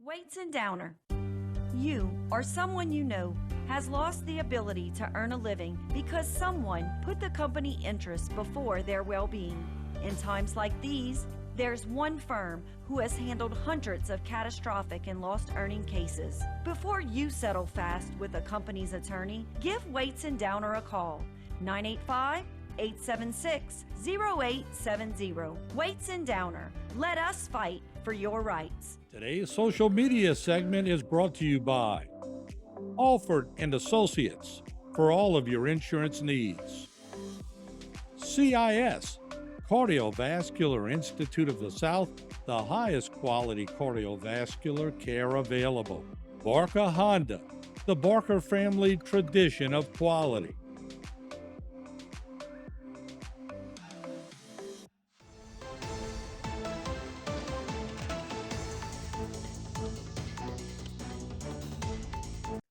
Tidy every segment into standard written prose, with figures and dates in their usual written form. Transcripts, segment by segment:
Weights and Downer. You or someone you know has lost the ability to earn a living because someone put the company interests before their well-being. In times like these, there's one firm who has handled hundreds of catastrophic and lost earning cases. Before you settle fast with a company's attorney, give Weights and Downer a call. 985-876-0870. Weights and Downer. Let us fight for your rights. Today's social media segment is brought to you by Alford and Associates for all of your insurance needs. CIS, Cardiovascular Institute of the South, the highest quality cardiovascular care available. Barker Honda, the Barker family tradition of quality.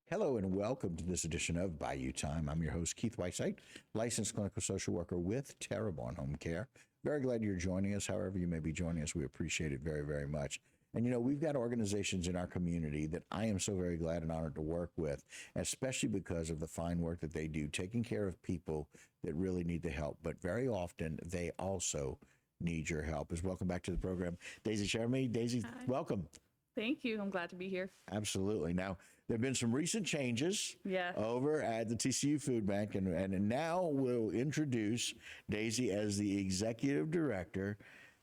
Hello and welcome to this edition of Bayou Time. I'm your host, Keith Whiteside, licensed clinical social worker with Terrebonne Home Care. Very glad you're joining us. However you may be joining us, we appreciate it very, very much. And you know, we've got organizations in our community that I am so very glad and honored to work with, especially because of the fine work that they do, taking care of people that really need the help. But very often, they also need your help. Welcome back to the program, Daisy Chermy. Daisy, hi. Welcome. Thank you. I'm glad to be here. Absolutely. Now, there have been some recent changes over at the TCU Food Bank, and now we'll introduce Daisy as the executive director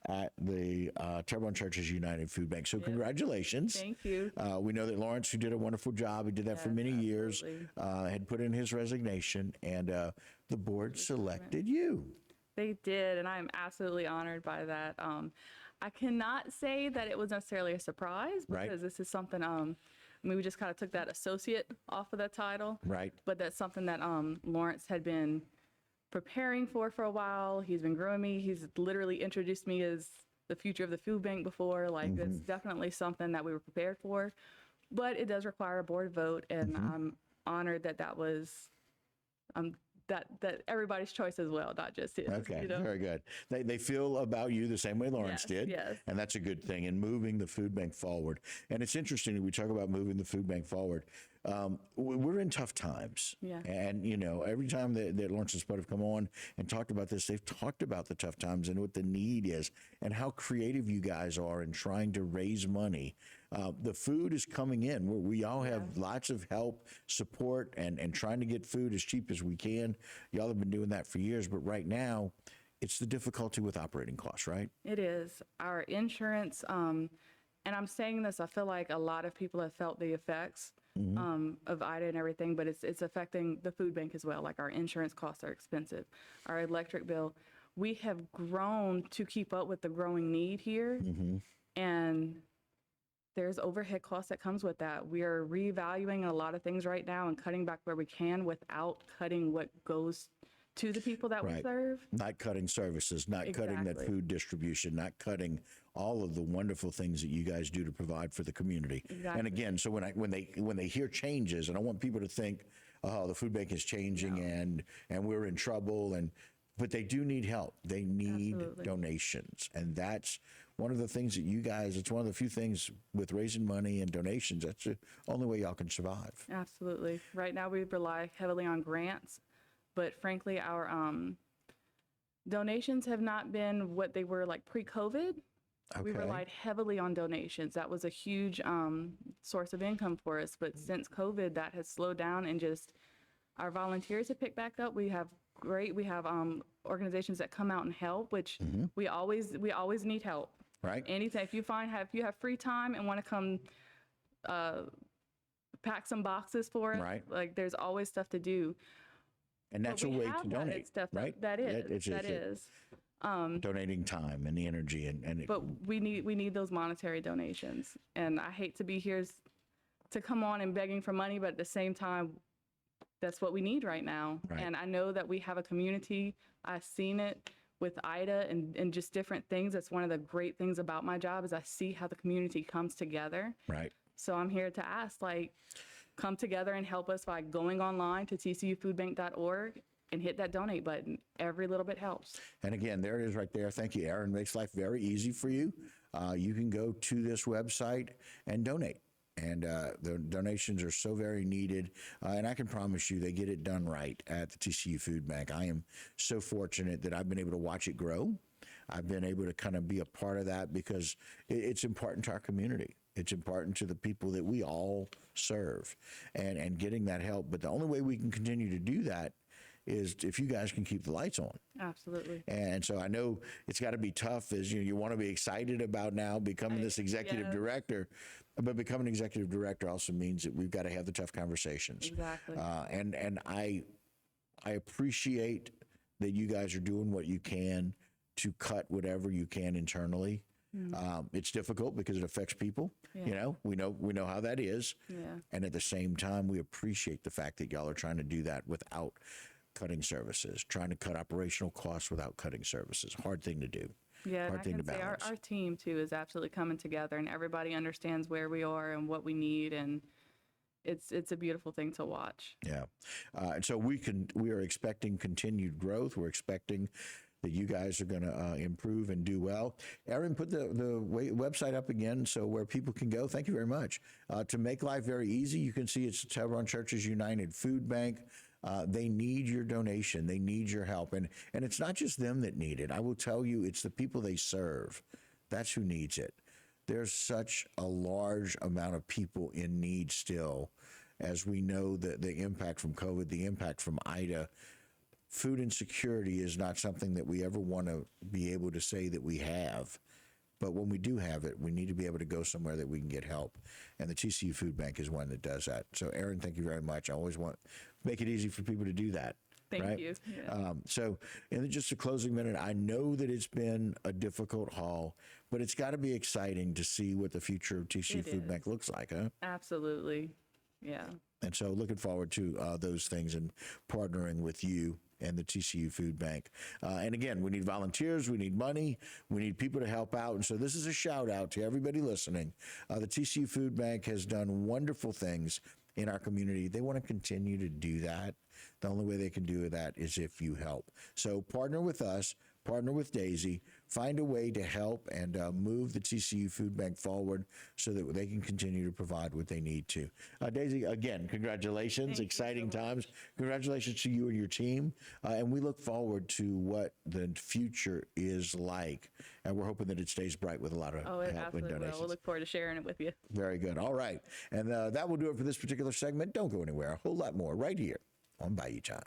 at the Terrebonne Churches United Food Bank. So congratulations. Thank you. We know that Lawrence, who did a wonderful job, he did that for many years, had put in his resignation, and the board selected you. They did, and I'm absolutely honored by that. I cannot say that it was necessarily a surprise because this is something, we just kind of took that associate off of that title. Right. But that's something that Lawrence had been preparing for a while. He's been growing me. He's literally introduced me as the future of the food bank before. Like, that's definitely something that we were prepared for. But it does require a board vote, and I'm honored that that was that everybody's choice as well, not just his. Okay, you know? Very good. They feel about you the same way Lawrence did, yes. And that's a good thing, and moving the food bank forward. And it's interesting that we talk about moving the food bank forward. We're in tough times, and you know, every time that Lawrence and Spud have come on and talked about this, they've talked about the tough times and what the need is, and how creative you guys are in trying to raise money. The food is coming in. We all have lots of help, support, and trying to get food as cheap as we can. Y'all have been doing that for years, but right now, it's the difficulty with operating costs, right? It is. Our insurance, and I'm saying this, I feel like a lot of people have felt the effects of Ida and everything, but it's affecting the food bank as well. Like, our insurance costs are expensive. Our electric bill, we have grown to keep up with the growing need here, and there's overhead costs that comes with that. We are reevaluating a lot of things right now and cutting back where we can without cutting what goes to the people that we serve. Not cutting services, not cutting that food distribution, not cutting all of the wonderful things that you guys do to provide for the community. And again, so when they hear changes, and I want people to think, oh, the food bank is changing and we're in trouble, but they do need help. They need donations, and that's one of the things that you guys, it's one of the few things with raising money and donations, that's the only way y'all can survive. Absolutely. Right now we rely heavily on grants, but frankly, our donations have not been what they were like pre-COVID. We relied heavily on donations. That was a huge source of income for us. But since COVID, that has slowed down, and just our volunteers have picked back up. We have organizations that come out and help, which we always need help. Right. Anything. If you have free time and want to come pack some boxes for us, like, there's always stuff to do. And that's a way to donate, right? That is. Donating time and the energy but we need those monetary donations. And I hate to be here to come on and begging for money, but at the same time, that's what we need right now. Right. And I know that we have a community. I've seen it with Ida and just different things. That's one of the great things about my job, is I see how the community comes together. Right. So I'm here to ask, like, come together and help us by going online to tcufoodbank.org and hit that donate button. Every little bit helps. And again, there it is right there. Thank you, Aaron. Makes life very easy for you. you can go to this website and donate. And the donations are so very needed. And I can promise you they get it done right at the TCU Food Bank. I am so fortunate that I've been able to watch it grow. I've been able to kind of be a part of that because it's important to our community. It's important to the people that we all serve and getting that help. But the only way we can continue to do that is if you guys can keep the lights on. Absolutely. And so I know it's got to be tough as you want to be excited about now becoming this executive director, but becoming an executive director also means that we've got to have the tough conversations. Exactly. And I appreciate that you guys are doing what you can to cut whatever you can internally. It's difficult because it affects people. Yeah. We know how that is. Yeah. And at the same time, we appreciate the fact that y'all are trying to do that without cutting services, trying to cut operational costs without cutting services. Hard thing to do. Yeah, Hard and I thing can to say balance. our team too is absolutely coming together, and everybody understands where we are and what we need, and it's a beautiful thing to watch. Yeah. And so we are expecting continued growth. We're expecting that you guys are going to improve and do well. Erin, put the website up again so where people can go. Thank you very much. To make life very easy, you can see it's Tevron Churches United Food Bank. They need your donation. They need your help. And it's not just them that need it. I will tell you, it's the people they serve. That's who needs it. There's such a large amount of people in need still, as we know the impact from COVID, the impact from Ida. Food insecurity is not something that we ever want to be able to say that we have. But when we do have it, we need to be able to go somewhere that we can get help. And the TCU Food Bank is one that does that. So, Erin, thank you very much. I always want to make it easy for people to do that. Thank you. Yeah. So, in just a closing minute, I know that it's been a difficult haul, but it's got to be exciting to see what the future of TCU Food Bank looks like, huh? Absolutely. Yeah. And so looking forward to those things and partnering with you and the TCU Food Bank. And again, we need volunteers, we need money, we need people to help out. And so this is a shout out to everybody listening. The TCU Food Bank has done wonderful things in our community. They want to continue to do that. The only way they can do that is if you help. So partner with us, partner with Daisy, find a way to help and move the TCU Food Bank forward so that they can continue to provide what they need to. Daisy, again, congratulations. Exciting times. Congratulations to you and your team. And we look forward to what the future is like. And we're hoping that it stays bright with a lot of help and donations. We'll look forward to sharing it with you. Very good. All right. And that will do it for this particular segment. Don't go anywhere. A whole lot more right here on Bayou Time.